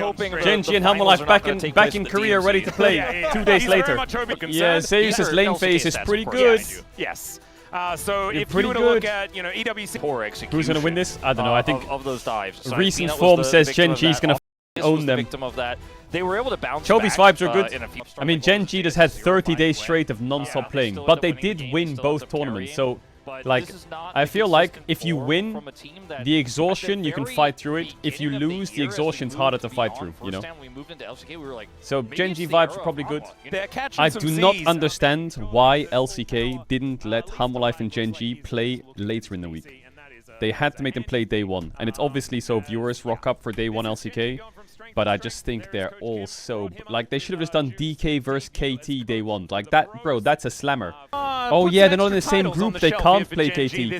hoping Genji and Hammerlife back in Korea, ready to play 2 days later. Yeah, Zeus's lane phase is pretty good. Yes. So if pretty you were to good. look at, EWC... Poor execution. Who's gonna win this? I don't know. I think of those dives. So recent Peanut form was the says victim of Genji's that. gonna own them. Victim of that. They were able to bounce Chobi's back, vibes are good. in a few- I mean, Genji just had 30 days straight of non-stop playing, but they did win both tournaments. So, like, I feel like if you win the exhaustion, you can fight through it. If you lose, the exhaustion's harder to fight through, you know? So, Genji vibes are probably good. I do not understand why LCK didn't let Hammerlife and Genji play later in the week. They had to make them play day one. And it's obviously so viewers rock up for day one LCK. But I just think they're all so... Like, they should have just done DK versus KT day one. Like, that, bro, that's a slammer. Oh, yeah, they're not in the same group. They can't play KT.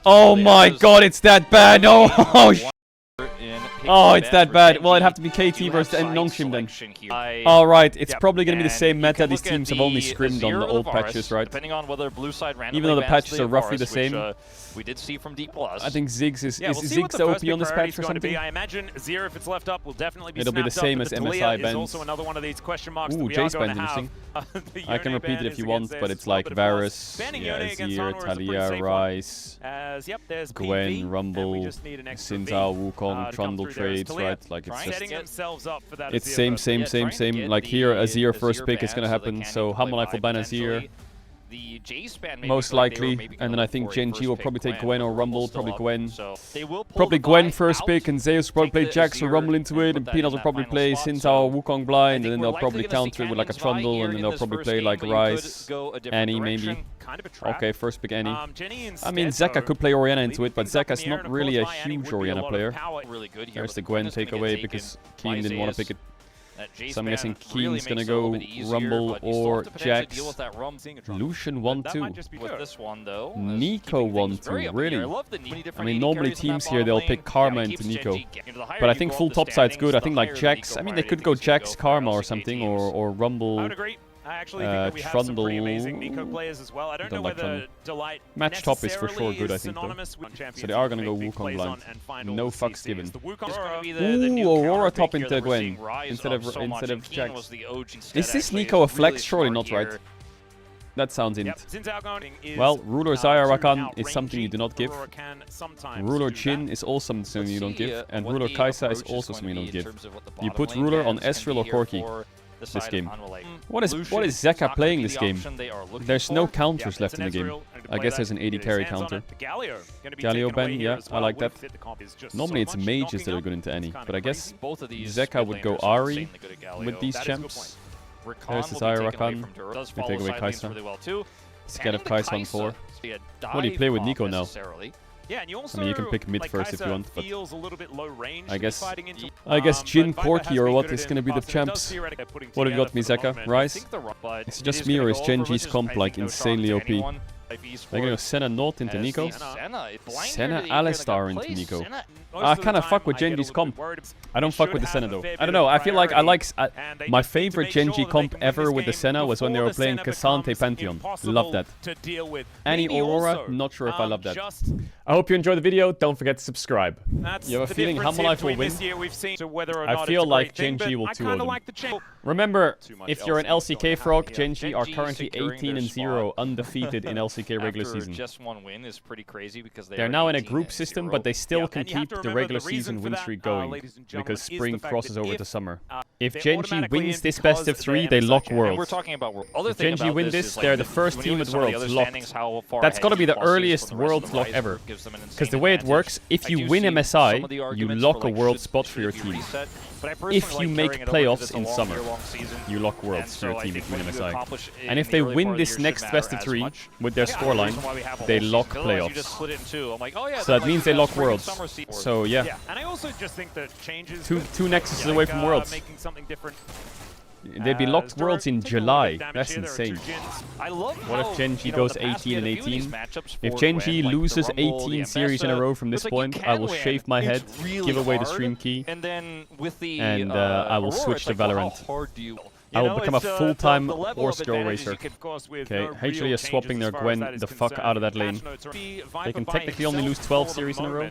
Oh, my God, it's that bad. Oh, oh, it's that bad. Well, it'd have to be KT versus Nongshim then. Alright, it's probably going to be the same meta. These teams have only scrimmed on the old patches, right? Even though the patches are roughly the same. We did see from D+. I think Ziggs is Ziggs the OP on this patch or something? I imagine Zero, if it's left up, will definitely be It'll be the same as MSI bans. Also another one of these question marks. Ooh, Jace ban, interesting. I can repeat it if you want, but it's like Varus, yeah, Zir, Talia, Ryze, Gwen, Rumble, Sinzao, Wukong, Trundle trades, right? Like, it's just... It's same. Like, here, Azir first pick is gonna happen, so Hammerlife will ban Azir. Most likely, and then I think Genji will probably take Gwen or Rumble, probably Gwen. Probably Gwen first pick, and Zeus will probably play Jax or Rumble into it, and Peanuts will probably play Sinzao or Wukong blind, and then they'll probably counter it with like a Trundle, and then they'll probably play like Ryze, Annie maybe. Okay, first pick Annie. I mean, Zeka could play Orianna into it, but Zeka's not really a huge Orianna player. There's the Gwen takeaway because Keen didn't want to pick it. So I'm guessing Keen's gonna go Rumble or Jax. Lucian 1-2. Nico 1-2, really? I mean, normally teams here, they'll pick Karma into Nico. But I think full topside's good. I think like Jax, I mean, they could go Jax Karma or something, or Rumble. Trundle. I don't like Trundle. Match top is for sure good, I think, though. So they are gonna go Wukong blind. No fucks given. Ooh, Aurora top into Gwen instead of Jax. Is this Nico a flex? Surely not, right? That sounds int. Well, Ruler Zaya Rakan is something you do not give. Ruler Jhin is also something you don't give. And Ruler Kai'Sa is also something you don't give. You put Ruler on Ezreal or Corki this game. What is Zeka playing this game? There's no counters left in the game. I guess there's an 80 carry counter. Galio ban, yeah, I like that. Normally it's mages that are good into any, but I guess Zeka would go Ahri with these champs. There's the Zaya Rakan. They take away Kai'Sa. Scared of Kai'Sa on 4. What do you play with Nico now? Yeah, and you also, I mean, you can pick mid first if you want, but I guess Jhin, Corki or what is gonna be the champs. What have you got, Mizeka? Ryze? Is it just me or is Genji's comp like insanely OP? They're gonna go Senna Naught into Nico. Senna Alistar into Nico. I kind of fuck with Genji's comp. I don't fuck with the Senna though. I don't know, I feel like I like... my favorite Genji comp ever with the Senna was when they were playing Cassante Pantheon. Love that. Annie Aurora, not sure if I love that. I hope you enjoyed the video. Don't forget to subscribe. You have a feeling Hammerlife will win? I feel like Genji will 2-0 them. Remember, if you're an LCK frog, Genji are currently 18-0 undefeated in LCK regular season. Just one win is pretty crazy because they're now in a group system, but they still can keep the regular season win streak going because spring crosses over to summer. If Genji wins this best of 3, they lock Worlds. If Genji win this, they're the first team at Worlds locked. That's gotta be the earliest Worlds lock ever. Because the way it works, if you win MSI, you lock a World spot for your team. If you make playoffs in summer, you lock Worlds for your team if you win MSI. And if they win this next best of 3 with their scoreline, they lock playoffs. So that means they lock Worlds. So yeah, two Nexuses away from Worlds. They'd be locked Worlds in July. That's insane. What if Genji goes 18-18? If Genji loses 18 series in a row from this point, I will shave my head, give away the stream key, and I will switch to Valorant. I will become a full-time horse girl racer. Okay, HLE is swapping their Gwen the fuck out of that lane. They can technically only lose 12 series in a row.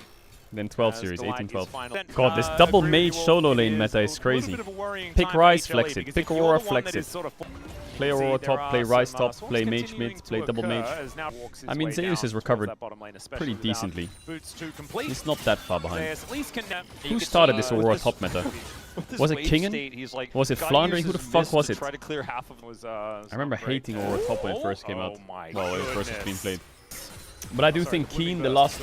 Then 12 series, 18-12. God, this double mage solo lane meta is crazy. Pick Ryze, flex it. Pick Aurora, flex it. Play Aurora top, play Ryze top, play mage mid, play double mage. I mean, Zeus has recovered pretty decently. He's not that far behind. Who started this Aurora top meta? Was it Kingen? Was it Flandering? Who the fuck was it? I remember hating Aurora top when it first came out. Well, when it first was being played. But I do think Keen, the last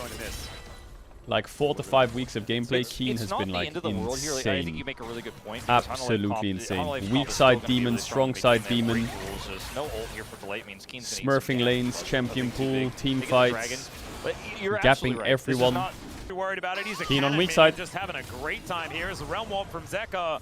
like 4 to 5 weeks of gameplay, Keen has been like insane. I think you make a really good point. Absolutely insane. Weak side demon, strong side demon. Smurfing lanes, champion pool, team fights, gapping everyone. Worried about it. He's a Keen on weak man, side. just having a great time here as a realm warp from Zeka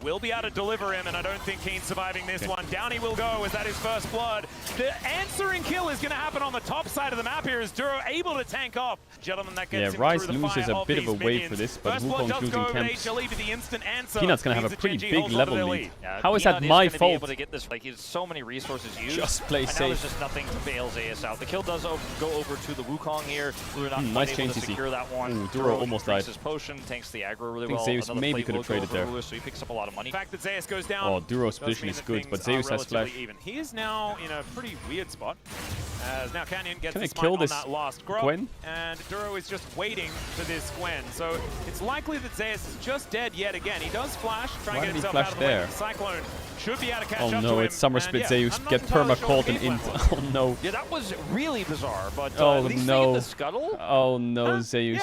will be able to deliver him, and I don't think Keen's surviving this one. Down he will go. Is that his first blood? The answering kill is going to happen on the top side of the map here. Is Duro able to tank off? Gentlemen, that gets him Ryze through the loses fire a of bit of a these wave minions. for this, but First blood Wukong's does losing go over camps. HLE, but the instant answer Peanut's gonna have a means pretty that Genji big holds level onto their lead. lead. How is that my fault? Able to get this, like, he's so many resources used. Just play and now safe. there's just nothing to bail Zeus out. The kill does go over to the Wukong here. We're not Nice able change to CC. secure that one. Ooh, Duro almost died. His potion tanks the aggro really I think well. Zeus Another maybe plate could have will go traded over there. Lewis, so he picks up a lot of money. The fact that Zeus goes down. Oh, Duro's does mean position is that good, things but are Zeus has relatively flash. even. He is now in a pretty weird spot. As now Canyon gets Can the I smite kill on this that last grub, Gwen? and Duro is just waiting for this Gwen. So it's likely that Zeus is just dead yet again. He does flash, try Why and did get he himself flash out of the way. there? Cyclone should be able to catch Oh up to no, him. it's Summer And Split yeah, Zeus. I'm not Get entirely perma sure caught what and game int. plan. Oh no. Yeah, that was really bizarre, but Oh, at least no. they get the scuttle. Oh no, Zeus.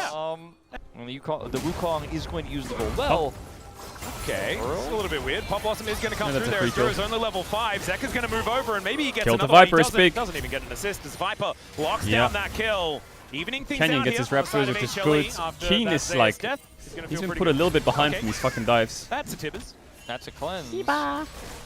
When the Wukong is going to use the gold well. Okay, it's a little bit weird. Pop Blossom is going to come Yeah, through that's a there. free Duro's only level 5. Zeka's going to move over, and maybe he gets Killed the another one. Viper, He is big. doesn't even get an assist as Viper locks Yeah. down that kill. Evening things Canyon out gets here his on the side Raptors, of which is HLE good. after Keen that is Zeus like, death. Gonna he's feel been pretty put a good. little bit behind Okay. from these fucking dives. That's a Tibbers. That's a cleanse.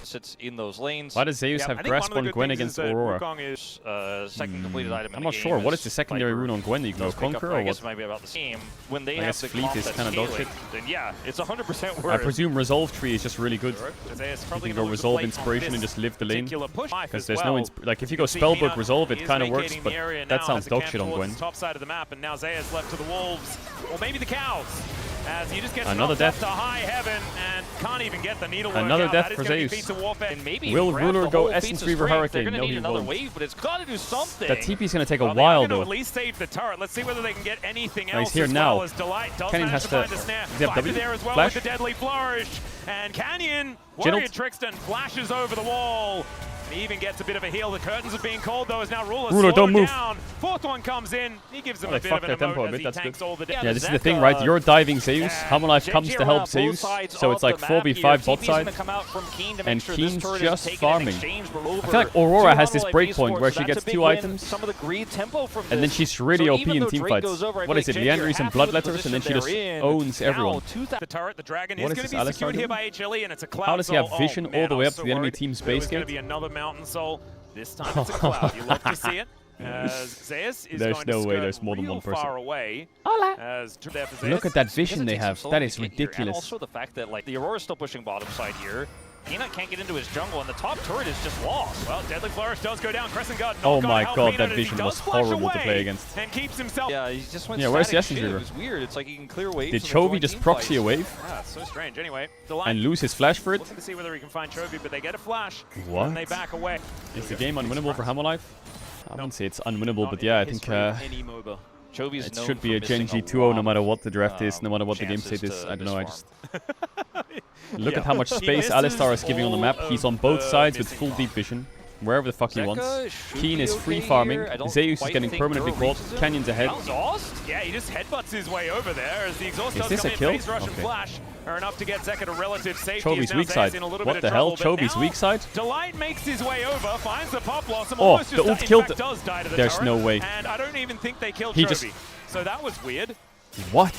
Sits in those lanes. Why does Zeus Yeah, have I think grasp one of on the good Gwen things against is that Aurora? Wukong is Second completed item in I'm the not game sure. What is the is secondary Viper. rune on Gwen? You can go Does pick up, Conquer I or guess what? it might be about the same. When they I have guess the Fleet comp is that's kinda dog scaling, shit. then yeah, it's 100% I worth. presume Resolve Tree is just really good. Zeus You probably can gonna go lose the Resolve plate on Inspiration and this just live the lane. particular push Because as there's well. no... Like, if you go See Spellbook Peanut Resolve, it is kind of works, vacating but the area that now sounds as it dog camps shit on towards Gwen. the top side of the map, and now Zeus left to the wolves, or maybe the cows. As he just gets Another knocked up death. to high heaven and can't even get the needle work Another out. death That is for gonna be Zeus. feats of warfare. And maybe Will grab Ruler the go whole Essence Feats of Reaver Strength. Hurricane? They're gonna No, need he another won't. wave, but it's got to do something. That TP's going to take a Well, they are while, gonna though. at least save the turret. Let's see whether they can get anything No, he's else here as now. well as Delight does Canyon manage has to to- find a snare. does he have Viper W? there as well Flash? with the deadly flourish. And Canyon, Jiddled. Warrior Trickston flashes over the wall. And he even gets a bit of a heal. The curtains are being called though as now Ruler Ruler, don't slowed move. down. Fourth one comes in. He gives him Oh, a they bit fucked of an their tempo a emote bit, as he that's tanks good. all the Yeah, damage. this is the thing, right? You're diving Zeus. Hammerlife comes to help Zeus. So it's like 4v5 bot side. And Keen's just farming. I feel like Aurora has this breakpoint where she gets 2 items. And then she's really OP in teamfights. What is it? Leandries and Bloodletters, and then she just owns everyone. The turret, the dragon What is is going to this be secured Alistar here doing? by HLE, and it's a cloud How does he have soul. vision Oh, man, all the way I up was to so the enemy worried. team's There was base going gate? to be another mountain soul. This time it's a cloud. You love to see it. As Zeus is There's going to no way skirt there's more than real one person. far away. As there for Look Zeus. at that vision they have. That is And ridiculous. also the fact that like the Aurora's still pushing bottom side here. Peanut can't get into his jungle, and the top turret is just lost. Well, Deadly Flourish does go down. Crescent Guard. Oh not gonna my help god, Peanut that as he vision does was flash horrible to away play against. And keeps himself. Yeah, he just went Yeah, where's the static Essence shit. Reaver? It was weird. It's like he can clear waves. Did from the Chovy joint just team proxy a fights. wave Ah, it's so strange. Anyway, Delight and lose his flash for it? looking to see whether he can find Chovy, but they get a flash. What? And they back away. Is the game unwinnable for Hammerlife? I wouldn't say it's unwinnable, Not but in yeah, I the think history of any MOBA. Chovy's it known should for be a missing Genji a 2-0 no lot matter of, what the draft is, no matter what the game chances state is. to I don't know, I misfarm. just... Look at how much He space misses Alistar is giving on the map. all He's of on both the sides with missing full bombs. deep vision. Wherever the fuck he wants. Zeka should Keen be is okay free here. farming. I don't Zeus is quite getting think permanently Duro caught. reaches him. Canyon's ahead. Exhaust? Yeah, he just headbutts his way over there as the exhaust Is does this come a in. kill? Phase rush and Okay. flash are enough to get Zeka to relative safety. Chovy's Now weak Zeus side. in a little What bit the of hell? trouble, but Chovy's now weak side? Delight makes his way over, finds the Pop Blossom. Oh, almost the just ult in killed fact, does die to the There's turret, no way. And I don't even think they killed He Chovy. just- So that was weird. What?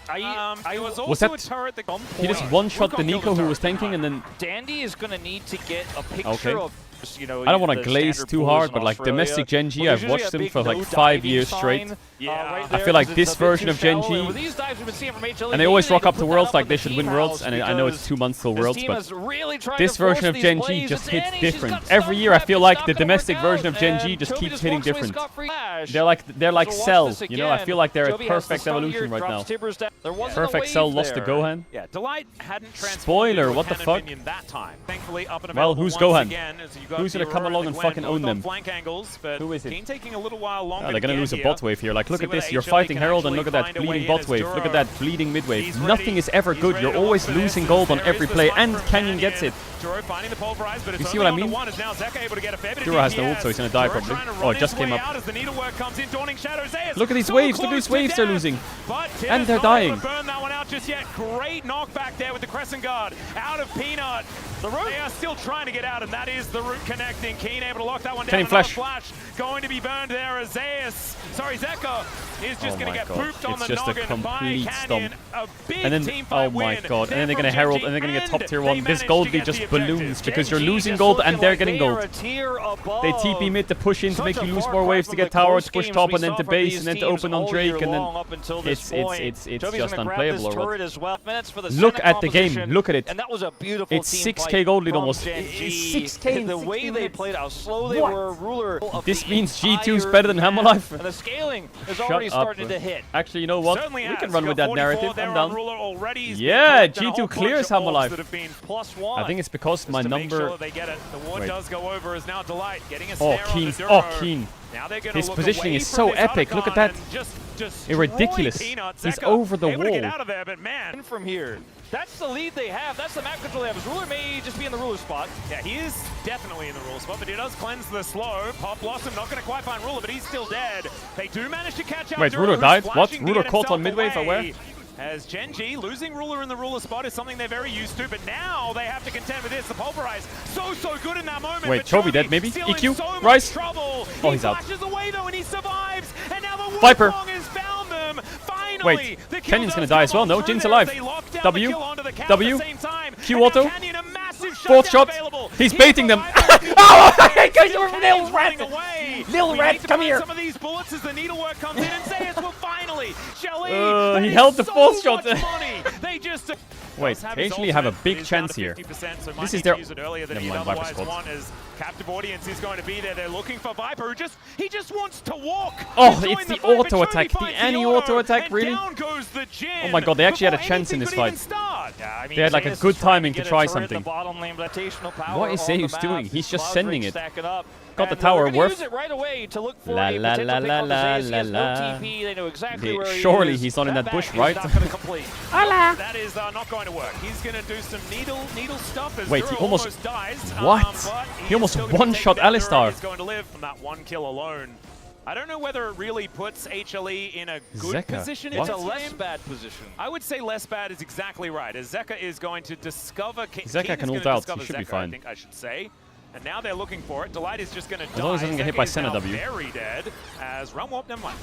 There was also Was a that- turret that He just one-shot the Wukong killed Nico who turret. was tanking and then... Dandy is going to need to get a picture Okay. of You know, I don't want to glaze too hard, but like domestic Genji, I've watched them for like 5 years straight. Yeah, I feel like this version of Genji, and they always rock up to Worlds like they should win Worlds, and I know it's 2 months till Worlds, but this version of Genji just hits different. Every year I feel like the domestic version of Genji just keeps hitting different. They're like Cell, you know, I feel like they're at perfect evolution right now. Perfect Cell lost to Gohan. Yeah, Delight hadn't Spoiler, what the fuck? That time. Thankfully, up and Well, who's Gohan? Who's gonna gonna come along and fucking own them? Who is it? Taking a little while longer. They're gonna lose a bot wave here. Like, look at this. You're fighting Herald and look at that bleeding bot wave. Look at that bleeding mid wave. Nothing is ever good. You're always losing gold on every play, and Canyon gets it. You see what I mean? Juro has no ult, so he's gonna die probably. Oh, it just came up. Look at these waves. Look at these waves they're losing. And they're dying. Great knockback there with the Crescent Guard out of Peanut. They are still trying to get out, and that is the route connecting. Keen able to lock that one down. Flash going to be burned there as Zeka is just going to get pooped on the just a noggin by complete Canyon. stomp. A big And then, team fight oh my win. god, and then they're gonna Herald, and they're gonna get top tier 1. This managed gold to lead get just the objective. balloons because you're Genji losing just gold looking and they're like getting they are gold. a tier above. They TP mid to push in to make Such you a lose far more cry waves from to get the tower, close to push games top, we and then saw to from base, these and then to teams open on all Drake, year and then long up until this it's point. Jovi's just gonna grab this unplayable or turret what? as well. Minutes for the Look center at the game, composition. look at it. And that was a beautiful It's team 6k fight gold lead from almost. Genji. It's 6k in The 16 way they minutes. played, how slow they What? were, ruler of This the means G2's entire better than map. Hammerlife. And the scaling is Shut already up, starting bro. to hit. Actually, you know what? Certainly We can has. run with that 44 narrative. there I'm on done. Ruler already. He's been Yeah, clocked, and a G2 whole clears bunch of orbs Hammerlife. that have been +1. I think it's because my to make number. sure they get it. The ward Wait. does go over as now Delight getting a Oh, snare on Keen. the Oh, Duro. Keen. Now they're gonna His look positioning away is from so this epic. Look at Otacon that. and just It's ridiculous. Peanut. He's Zeka over the able to get wall. out of there, but man, From here. That's the lead they have. That's the map control they have. His ruler may just be in the ruler spot. yeah, he is definitely in the ruler spot, but he does cleanse the slow. Pop Blossom not going to quite find ruler, but he's still dead. They do manage to catch out. Wait, Duro, ruler who's died? What? flashing to Ruler get caught on himself mid-wave, away. where? As Genji losing ruler in the ruler spot is something they're very used to, but now they have to contend with this. The Pulverize, so good in that moment. Wait, but Chovy dead, maybe? still in EQ? so much Rise? trouble. Oh, he's out. He flashes away though, and he survives. And now the Viper. Wukong has found them. Finally, Wait, the kill Kenyon's does gonna die as well. come No, on Jin's through alive. this. They lock down W, the kill onto the cow W, at the same time. Q And now auto. Canyon, a massive Fourth shutdown shot. available. He's Here baiting for them. Viper. Oh, Still you're Canyon's little rat. running away. Little We rat, need to come find here. Some of these bullets as the needlework comes in, and Zayas will finally. Shelly, He that held is the so fourth shot. much money. They just. Wait, does have they his actually have a ultimate. big It is down chance to here. 50%, so This might is need their- to use it earlier than Never he'd mind, Viper's otherwise squad. want, as captive audience is going to be there. They're looking for Viper, who he just wants to walk. Oh, to join it's the fight, but auto Chovy attack. The finds anti-auto attack, and really? Down goes the Jin. Oh my god, they actually had a before chance in anything this could even fight. start. Yeah, I mean, They had like a Zeus good is trying timing to get a try turret at the something. bottom lane, gravitational power What is on Zeus the map. doing? He's just Cloud sending Drake it. stacking up. Got the And tower, they're gonna worth. use it right away to look for La a la potential la pick la on the Zeus. He has la no la. TP. They know exactly where he Surely is. he's not in that bush, back right? is not going to complete. That is not going to work. He's going to do some needle stuff as Wait, Duro he almost- dies. What? But He almost still gonna one-shot take down Duro. Alistar. He's going to live from that one kill alone. I don't know whether it really puts HLE in a good Zeka. position. What? It's a this less game. bad position. I would say less bad is exactly right, as Zeka is going to discover... Zeka can ult out, he should be fine. I think I should say. And now they're looking for it. Delight is just going to die. As long as he doesn't get hit Zeka by is Senna now W. very dead, as Realm Warp, never mind.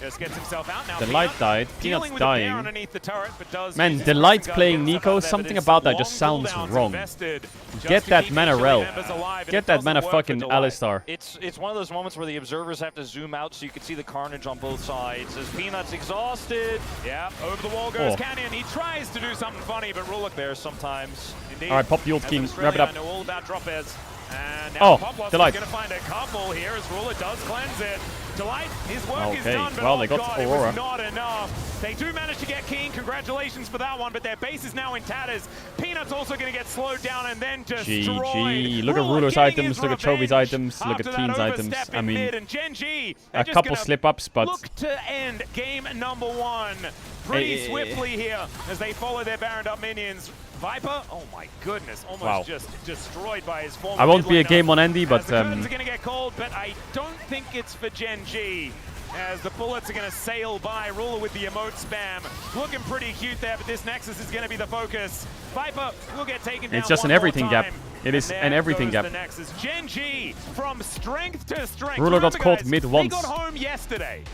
Just gets himself out now. Delight Peanut died. dealing Peanut's with a bear dying. underneath the turret, but does Man, use his Delight Crescent playing Guard to Nico, get himself something out of about there, that but just it's sounds long wrong. invested just Get to that keep mana HLE Rel. members alive, and Get it that doesn't mana work for fucking Delight. Alistar. It's one of those moments where the observers have to zoom out so you can see the carnage on both sides. As Peanut's exhausted. Yeah, over the wall goes Oh. Canyon. He tries to do something funny, but Ruler There sometimes. indeed. Alright, pop the ult, As King. an Wrap it Australian, up. I know all about drop airs. And now Oh, Pop Delight. is going to find a couple here as Ruler does cleanse it. Delight, his work is Okay, done, but well, oh they got God, it Aurora. was not enough. They do manage to get Keen. Congratulations for that one, but their base is now in tatters. Peanut's also going to get slowed down and then destroyed. GG. Look at Ruler Ruler's getting items, his look at Chovy's revenge items, look at after that Keen's items. overstep I in mean, mid, and Genji, a they're just couple gonna slip-ups, but look to end game number one pretty Hey. swiftly here as they follow their Baroned up minions. Viper, oh my goodness, almost Wow. just destroyed by his former I won't be a mid laner. game on Andy, As but the curtains are going to get cold, but I don't think it's for Genji. As the bullets are going to sail by, Ruler with the emote spam. Looking pretty cute there, but this Nexus is going to be the focus. Viper will get taken down It's just one an everything more gap. time. It is And an there everything goes gap. the Nexus. Genji from strength to strength. Ruler got Remember, caught guys, mid they once. got home yesterday.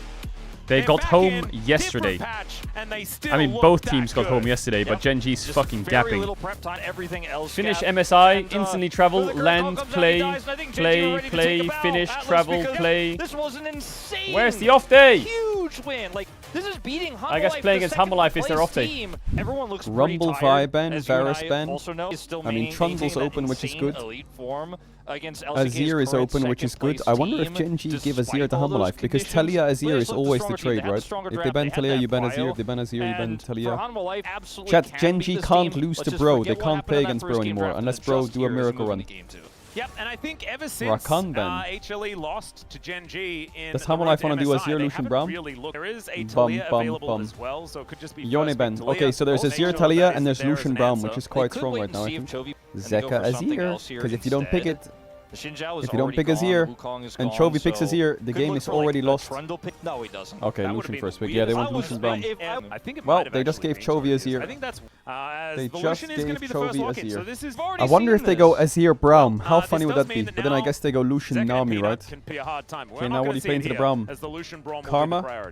They got home yesterday. I mean, both teams got home yesterday, but Gen G's fucking gapping. Finish MSI, instantly travel, land, play, finish, travel, play. This was an insane. Where's the off day? Huge win. Like, this is beating Humble I guess Life, playing the against Humble Life is their off day. team. Everyone looks Rumble tired, Viben, as you and Varus I Ben. also know, is still I mean, Trundle's open, which is good. Azir is open, which is good. I wonder if Gen G give Azir to Humble Life, because Talia Azir is always the trade, right? If they ban Talia, you ban Azir. If they ban Azir, you ban Talia. Chat, Gen G can't lose to Bro. They can't play against Bro anymore, unless Bro do a miracle run. Yep, and I think ever since HLE lost to Gen G in does Humble Life want to do Azir Lucian Braum? There is a Talia available as well, so it could just be Yone Ben. Okay, so there's Azir Talia and there's Lucian Braum, which is quite strong right now, I think. Zeka Azir, because if you don't pick it, if you don't pick Azir and Chovy picks Azir, the game is already lost. No, he doesn't. Okay, Lucian first pick. Yeah, they want Lucian Braum. Well, they just gave Chovy Azir. They just gave Chovy Azir. I wonder if they go Azir Braum. How funny would that be? But then I guess they go Lucian Nami, right? Okay, now what do you play into the Braum? Karma?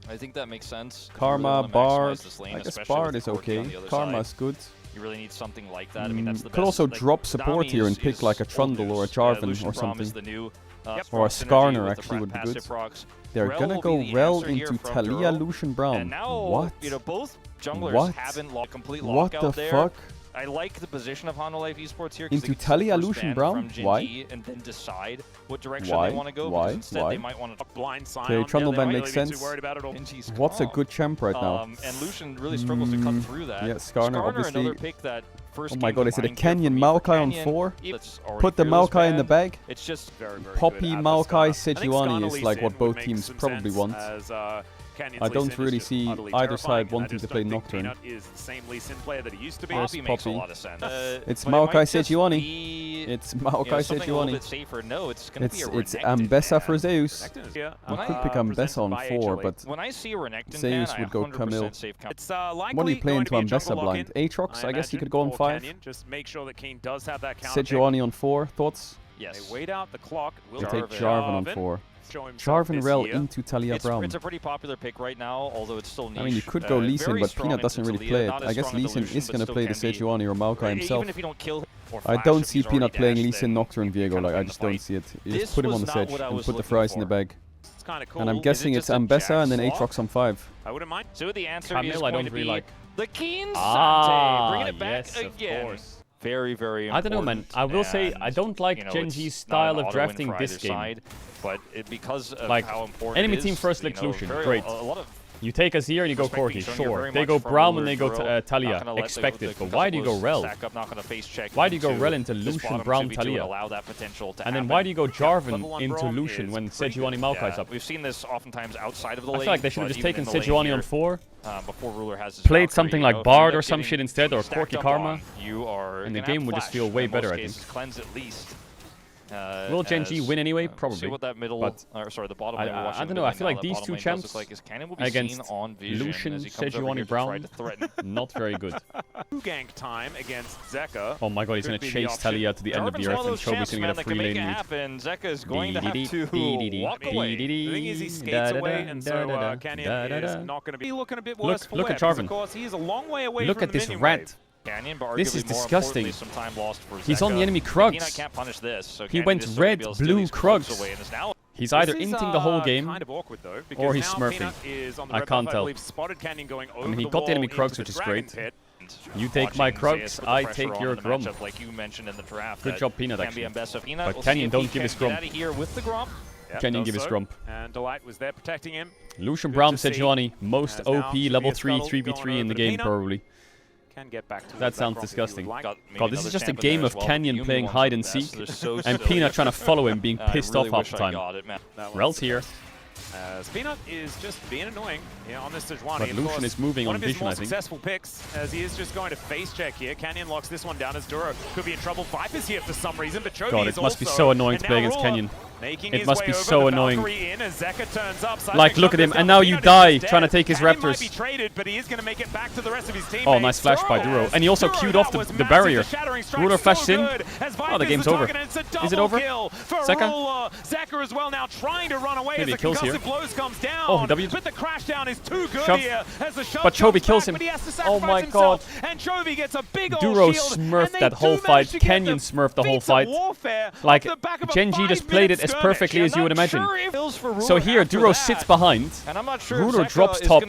I think that makes sense. Karma, Bard. I guess Bard is okay. Karma is good. You really need something like that. I mean, that's the could best. also drop support here and pick like a Trundle or a Jarvan or something. Or a Skarner actually would be good. They're gonna go Rel into Talia Lucian Braum. What? You know, both junglers haven't complete lockout what the fuck? I like the position of Hano Life Esports here. Into Talia Lucian Braum? Why? And then decide what direction they want to go. Why? Instead, they might want to blind sign. Okay, Trundle ban makes sense. What's a good champ right now? And Lucian really struggles to cut through that. Yeah, Skarner obviously. Another pick that oh my god, is it a Canyon Maokai on 4? Put the Maokai in the bag. It's just Poppy, Maokai, Sejuani is like what both teams probably want. I don't really see either side wanting to play Nocturne. There's Poppy. It's Maokai Sejuani. It's Maokai Sejuani. It's Ambessa for Zeus. I could pick Ambessa on 4, but Zeus would go Camille. What do you play into Ambessa blind? Aatrox? I guess you could go on 5. Sejuani on 4. Thoughts? Yes. They wait out the clock. They take Jarvan on 4. Jarvan Rel into Talia Braum. It's a pretty popular pick right now, although it's still niche. I mean, you could go Lee Sin, but Peanut doesn't really play it. I guess Lee Sin is going to play the Sejuani or Maokai himself. I don't see Peanut playing Lee Sin Nocturne Viego, like I just don't see it. You just put him on the Sedge and put the fries in the bag. And I'm guessing it's Ambessa and then Aatrox on 5. I wouldn't mind. So the answer Camille, is I going don't to really be like. the Keen Sante. Bringing it back yes, again. Of course. Very, very important. I don't know, man. I will say I don't like Gen G's style of drafting this game. Side, but because of like, how important enemy it is, team first select Lucian, great. A lot of you take Azir and you go Corki, sure. They go Braum and they go Talia, expected. But why do you go Rel? Why do you go Rel into Lucian, Braum, Talia? And then why do you go Jarvan into Lucian when Sejuani Maokai's up? We've seen this oftentimes outside of the lane. I feel like they should have just taken Sejuani on 4. Before Ruler has played something like Bard or some shit instead, or Corki Karma. And the game would just feel way better, I think. Cleanse at least. Will Gen G win anyway? Probably. See what that middle, sorry, the bottom I don't know. I feel like these two champs against Lucian, Sejuani, Braum, not very good. Gank time against Zeka. Oh my god, he's going to chase Talia to the end of the earth and Chovy's going to get a free lane lead. Zeka is going to have to walk away. The thing is, he skates away, and so Canyon is not going to be looking a bit worse for Look at wear, Jarvan. of course, he is a long way away Look from at this the rat. Canyon, but this is disgusting. some time lost for he's on the enemy Krugs. Can't punish this, so he went red, blue Krugs. He's either inting the whole game, kind of awkward, though, or he's smurfing. I can't tell. I mean, he got the enemy Krugs, which is great. You take my Krugs, I take your Grump. Like you mentioned in the draft. Good job, Peanut, actually. But we'll Canyon, don't give his Grump. Canyon give his Grump. And Delight was there protecting him. Lucian Braum, Sejuani, most OP level 3 3v3 in the game, probably. Can get back to that sounds disgusting. God, this is just a game of Canyon playing hide and seek, and Peanut trying to follow him, being pissed off half the time. Rel's here. Peanut is just being annoying on this Sejuani. But Lucian is moving on Vision, I think. One of his more successful picks, as he is just going to face check here. Canyon locks this one down as Duro could be in trouble. Viper's here for some reason, but Chovy God, it must be so annoying to play against Canyon. It must be so annoying. Like, look at him, and now you die trying to take his Raptors. Oh, nice flash by Duro. And he also queued off the barrier. Ruler flashes in. Oh, the game's over. Is it over? Zeka? Maybe he kills here. Oh, he W'd. But the crash down is too good Shove. here. As the shove But Chovy kills him. Oh my god. And Chovy gets a big Duro smurfed that whole fight. Canyon smurfed the whole fight. Like, Genji just played it as perfectly as you would imagine. So here, Duro sits behind. Ruler drops top.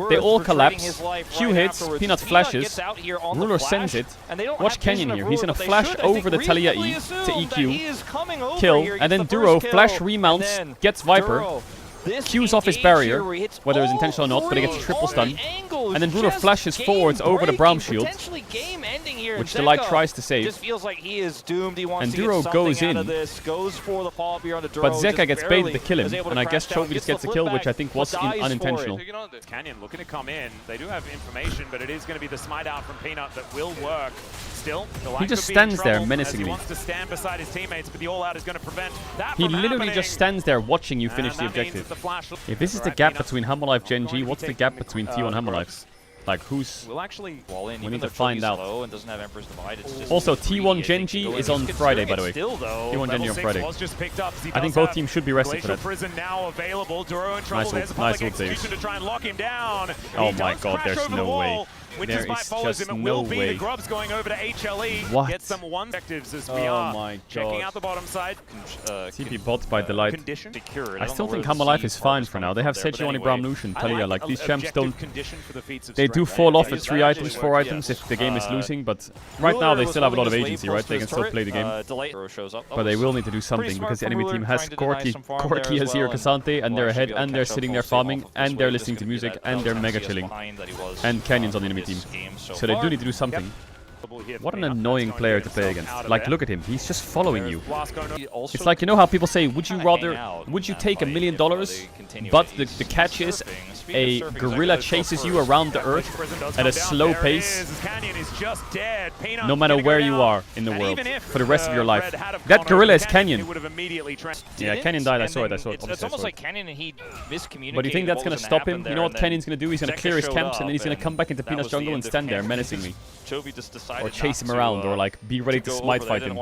They all collapse. Q hits. Peanut flashes. Ruler sends it. Watch Canyon here. He's gonna flash over the Talia E to EQ. Kill. And then Duro flash remounts. Gets Viper. Q's off his barrier, whether it's intentional or not, but he gets a triple stun. And then Ruler flashes forwards over the Braum shield, which Delight tries to save. And Duro goes in, but Zeka gets baited to kill him, and I guess Chovy just gets the kill, which I think was unintentional. Canyon looking to come in. They do have information, but it is going to be the smite out from Peanut that will work. Still, he just stands there menacingly. He wants to stand beside his teammates, but the all-out is going to prevent that He literally just stands there watching you finish the objective. If this is the gap between Hammerlife Genji, what's the gap between Theo and Hammerlife? Like, who's... We need to find out. Also, T1 Genji is on Friday, by the way. T1 Genji on Friday. I think both teams should be rested for that. Nice ult saves. Oh my god, there's no way. There is just no way. The Grubs going over to HLE. What? Get some one objectives as we Oh are my checking god. out the bottom side. TP bot by Delight. I still think Hammerlife is fine for now. They have Sejuani, Braum, Lucian, Talia. Like, these champs don't... They do fall off at 3 items, 4 items if the game is losing, but right now they still have a lot of agency, right? They can still play the game. But they will need to do something because the enemy team has Corki has here Cassante, and they're ahead, and they're sitting there farming, and they're listening to music, and they're mega chilling. And Canyon's on the enemy team. So they do need to do something. What an annoying player to play against. Like, look at him. He's just following you. It's like, you know how people say, would you take $1 million, but the catch is a gorilla chases you around the earth at a slow pace, no matter where you are in the world, for the rest of your life. That gorilla is Canyon. Yeah, Canyon died, I saw it. It's almost like Canyon and he miscommunicated. But do you think that's going to stop him? You know what Canyon's going to do? He's going to clear his camps, and then he's going to come back into Peanut's jungle and stand there menacingly. Or chase him around, or like be ready to smite fight him.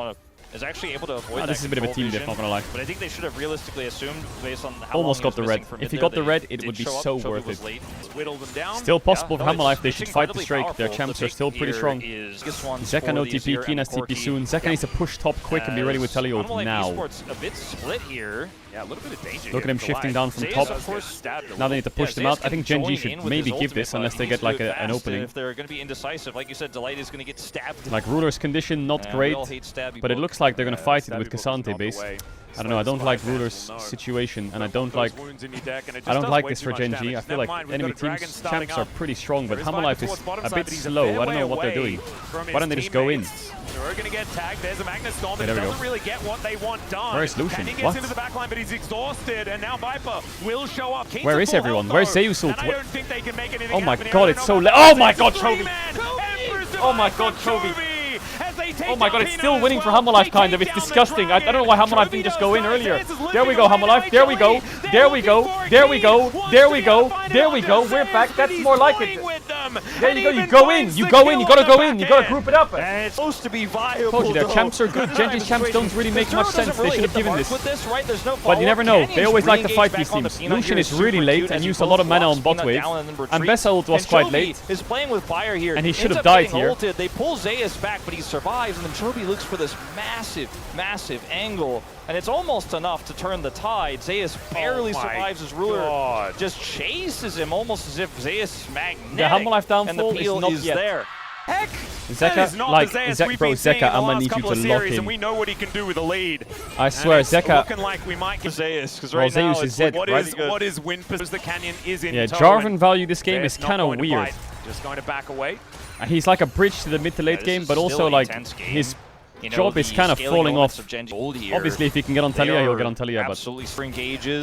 Is actually able to avoid this is a bit of a team diff, not gonna lie. But I think they should have realistically assumed based on how almost got the red. If he got the red, it would be so worth it. Still possible for Hammerlife. They should fight the Drake. Their champs are still pretty strong. Zeka no TP, Keen has TP soon. Zeka needs to push top quick and be ready with Teleult now. A bit split here. Yeah, a little bit of danger. Look at him shifting down from top. Now they need to push them out. I think Genji should maybe give this unless they get like an opening. If they're going to be indecisive, like you said, Delight is going to get stabbed. Like Ruler's condition, not great, but it looks like they're going to fight it with Cassante base. I don't know, I don't like Ruler's situation, and I don't like this for Genji. I feel like enemy team's champs are pretty strong, but Hammerlife is a bit slow. I don't know what they're doing. Why don't they just go in? They're going to get tagged. There's a Magnus Storm that doesn't really get what they want done. Where is Lucian? He gets into the backline, but he's exhausted, and now Viper will show up. Where is everyone? Where's Zeus ult? I don't think they can make anything oh my happen god, here. it's so late. Oh my god, Chovy! Oh my god, Chovy! Oh my god, it's still winning for Hammerlife, kind of. It's disgusting. I don't know why Hammerlife didn't just go in earlier. There we go, Hammerlife. There we go. There we go. There we go. There we go. There we go. We're back. That's more like it. There you go. You go in. You go in. You gotta go in. You gotta group it up. It's supposed to be viable. Told you, their champs are good. Genji's champs don't really make much sense. They should have given this. But you never know. They always like to fight these teams. Lucian is really late and used a lot of mana on bot wave. And Bessa ult was quite late. Is playing with fire here. And he should have died here. They pull Zeus back, but he survives, and then Chovy looks for this massive angle, and it's almost enough to turn the tide. Zeus barely survives as Ruler just chases him almost as if Zeus is magnetic. The Hammerlife downfall and the peel is not there. Heck, Zeka, like, Zeka, I'm gonna need you to lock in. And we know what he can do with a lead. I swear, Zeka. Looking like we might get Zeus, because right Zeus now is Zed, what is win position? The Canyon is in. Yeah, Jarvan value this game is kind of weird. Just going to back away. He's like a bridge to the mid to late game, but also like his job is kind of falling off. Obviously, if he can get on Talia, he'll get on Talia, but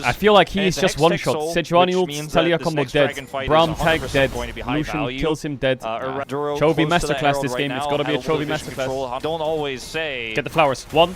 I feel like he is just one shot. Sejuani ult, Talia combo dead, Braum tag dead, Lucian kills him dead. Chovy masterclass this game. It's gotta be a Chovy masterclass. Don't always say. Get the flowers. 1.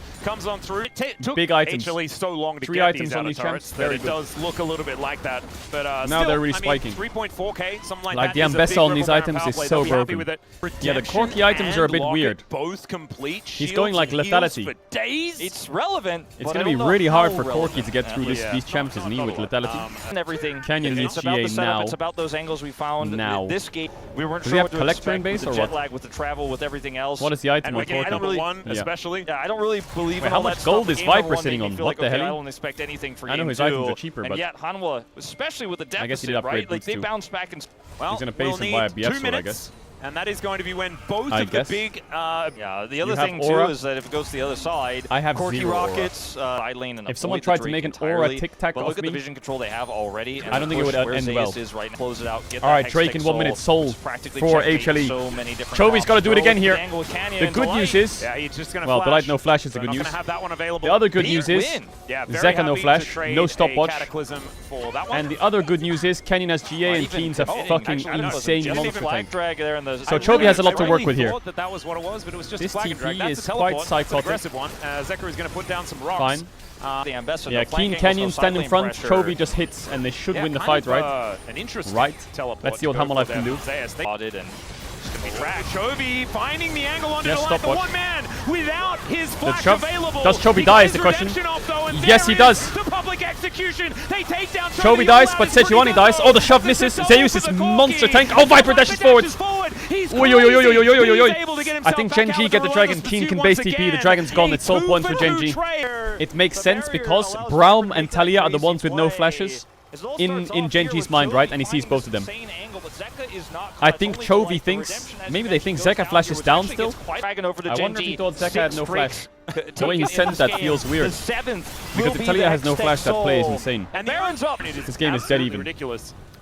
Caedrel comes on through. It took big items. actually so long to 3 get items these on out these of turrets champs. that Very it good. does look a little bit like that. But now still, they're really I mean, spiking. 3.4k, something like Like that. the is a big Ambessa on these River Baron items power is play. so They'll be happy broken. with it. Yeah, the quirky items are a bit Locket weird. Both complete. He's going like shields and lethality. heals for days. It's it's relevant. It's going to be really hard for Corki to get through these champs, isn't he, with lethality? And everything. Canyon needs GA now. It's about those angles we found this game. We weren't sure we what have to collector in expect base with or the jet what? lag, with the travel, with everything else. What is the item on I don't really, especially. Yeah, I don't really believe in how all much that gold stuff. is Viper sitting on? What the hell? I don't expect anything for I know game his 2. items are cheaper, and but yet Hanwha, especially with the deficit, I guess he did upgrade right? Like they too. bounced back and. Well, he's going to pay some via BF sword, I guess. And that is going to be when both of the big... yeah, the other thing, too, is that if it goes to the other side, I have Corki 0 rockets, side lane, and if someone tried to make an aura tic-tac but off look at me, the vision control they have already. And I don't think it would end well. Is right now. Close it out, get Alright, Drake in 1 minute sold for HLE. So Chobi's got to do it again here. The good news is... Yeah, he's just gonna well, flash. the light no flash is the good Not news. gonna have that one available. The other good news is... Zeka no flash, no stopwatch. And the other good news is Canyon has GA and Keen's a fucking insane monster tank. So Chobi has a lot to work with here. That was what it was, but it was just this a flag and drag. TP That's is a teleport. quite psychotic. Aggressive one. Zeka is going to put down some rocks. Fine. Yeah, Keen Canyon stand in front, Chobi just hits, and they should win the fight, right? An interesting teleport. Let's see what Hammerlife can do. Chobi finding the angle onto the line, the one man without his flash available. Does Chobi die is the question. Yes, he does. The public execution. They take down Chobi dies, but Sejuani dies. Oh, the shove misses. Zeus is monster tank. Oh, Viper dashes forward. I think Gen G get the dragon. Keen can base TP. The dragon's gone. It's soul point for Gen G. It makes sense because Braum and Talia are the ones with no flashes in Gen G's mind, right? And he sees both of them. I think Chobi thinks, maybe they think Zeka flashes down still. I wonder if he thought Zeka had no flash. The way he sends that feels weird. Because if Talia has no flash, that play is insane. This game is dead even,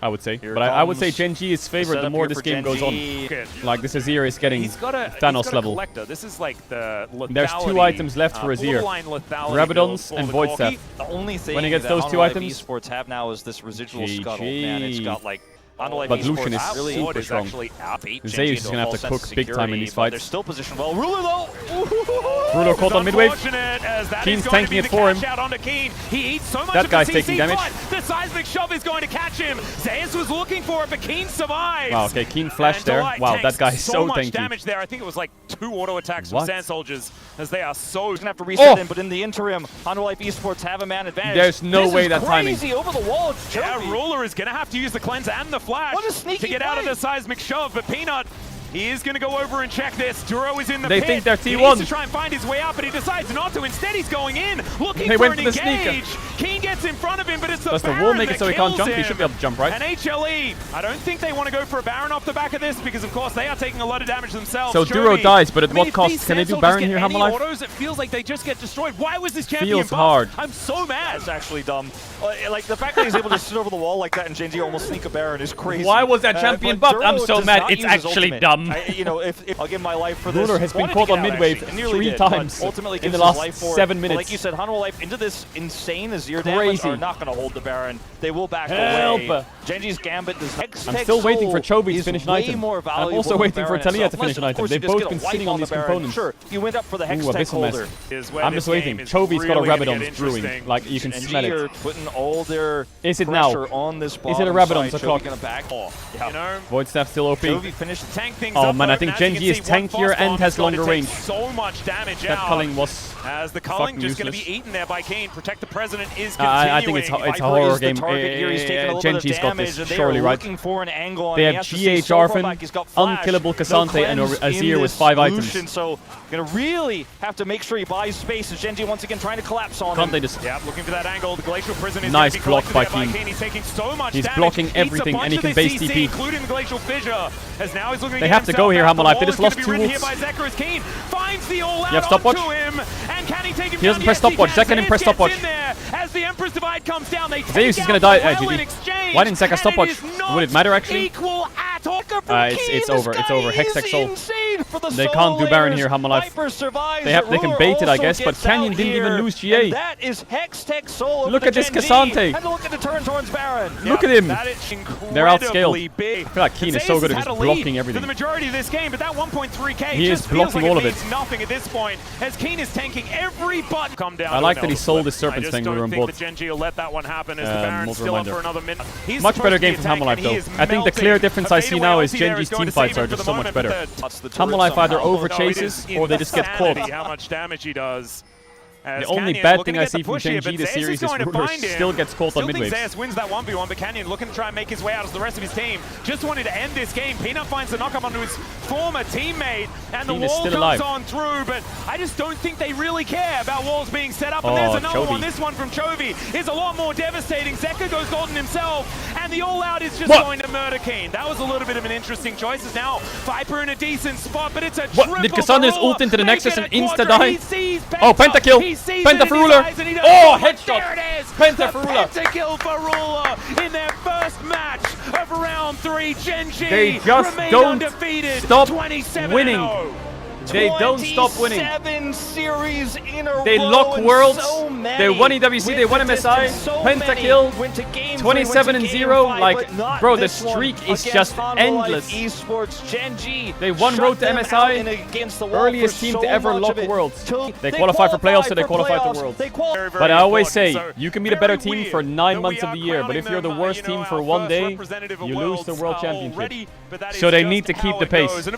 I would say. But I would say Gen G is favored the more this game goes on. Like this Azir is getting Thanos level. This is like the there's 2 items left for Azir. Rabadons and Void Staff. The only thing when he gets those 2 items, Esports have now is this residual scuttle. Man, it's got like but Lucian is super strong. Zeus is going to have to cook big time in these fights. They're still positioned well. Ruler though! Ruler caught on midwave. Keen's tanking it for him. That guy's taking damage. The seismic shove is going to catch him. Zeus was looking for it, but Keen survives. Wow, okay, Keen flashed there. Wow, that guy is so tanky. Damage there. I think it was like 2 auto attacks from Sand Soldiers, as they are so... He's going to have to reset in, but in the interim, Hanwha Esports have a man advantage. There's no way that timing. This is crazy over the wall. Yeah, Ruler is going to have to use the cleanse and the flash to get out of the seismic shove, but Peanut, he is going to go over and check this. Duro is in the pit. They think they're T1. He needs to try and find his way out, but he decides not to. Instead, he's going in, looking for an engage. Keen gets in front of him, but it's the Baron. Does the wall make it so he can't jump? He should be able to jump, right? And HLE, I don't think they want to go for a Baron off the back of this, because of course they are taking a lot of damage themselves. So Duro dies, but at what cost? Can they do Baron here, Hammerlife? It feels like they just get destroyed. Why was this champion feels hard. I'm so mad. That's actually dumb. Like the fact that he's able to sit over the wall like that and Gen G almost sneak a Baron is crazy. Why was that champion buffed? I'm so mad. It's actually dumb. You know, if I'll give my life for this. Ruler has been caught on midwave 3 times in the last 7 minutes. Like you said, Hanwha Life into this insane Azir damage are not going to hold the Baron. They will back away. Gen G's Gambit does I'm still waiting for Chobi to finish an item. I'm also waiting for Talia to finish an item. They've both been sitting on these components. Sure, you went up for the Hextech holder. I'm just waiting. Chobi's got a Rabadon brewing. Like, you can smell it. Putting all their is it now? On this is it a Rabadon's o'clock? Void Staff still OP. Oh man, I think Gen G is tankier and has longer range. So much damage that culling was as the culling just going to be eaten there by Kane. Protect the President is continuing. I think it's a horror game. Gen G's got this, surely, right? They have GA Jarvan, unkillable Cassante, and Azir with 5 items. So going to really have to make sure he buys space as Gen G once again trying to collapse on him. Yeah, looking for that angle. The Glacial Prison is nice block by Keen. He's taking so much damage. Blocking everything, and he can base TP. Including the Glacial Fissure. As now he's looking they have to go here, Hammerlife. They just lost 2 wolves. You have stopwatch? He doesn't press stopwatch. Zeka didn't press stopwatch. As the Emperor's Divide comes down, Zeus is going to die. GG. Why didn't Zeka stopwatch? Would it matter, actually? It's over. It's over. Hextech Soul. They can't do Baron here, Hammerlife. They can bait it, I guess, but Canyon didn't even lose GA. That is Hextech Soul. Look at this Cassante. And look at the turn towards Baron. Look at him. They're outscaled. I feel like Keen is so good at just blocking everything. For the majority of this game, but that 1.3k he is blocking all of it. Nothing at this point, as Keen is tanking every button. Come down. I like that he sold his Serpent's thing when we were in both. Gen G will let that one happen as the Baron's still up for another minute. Much better game from Hammerlife though. I think the clear difference I see now is Gen G's team fights are just so much better. Hammerlife either over chases or they just get caught. How much damage he does. The only bad thing I see from Gen G this series is Ruler still gets caught on mid-waves. Zeus wins that 1v1, but Canyon looking to try and make his way out as the rest of his team just wanted to end this game. Peanut finds the knock-up onto his former teammate, and the wall comes on through, but I just don't think they really care about walls being set up. And there's another one. This one from Chovy is a lot more devastating. Zeka goes golden himself, and the all-out is just going to murder Kane. That was a little bit of an interesting choice. It's now Viper in a decent spot, but it's a triple. Did Cassandra just ult into the Nexus and insta-die? Oh, pentakill! Penta for Ruler! Oh, headshot! There it is! Penta for Ruler! Pentakill for Ruler in their first match of round 3. Gen G they just don't stop winning. They don't stop winning. 7 series in a they row lock worlds. They won EWC. EWC. They won MSI. Pentakill. 27-0. Like, bro, the streak is just endless. Esports Gen G. They won road to MSI. Earliest team to ever lock worlds. They qualify for playoffs, so they qualify to worlds. But I always say, you can be the better team for 9 months of the year, but if you're the worst team for one day, you lose the world championship. So they need to keep the pace.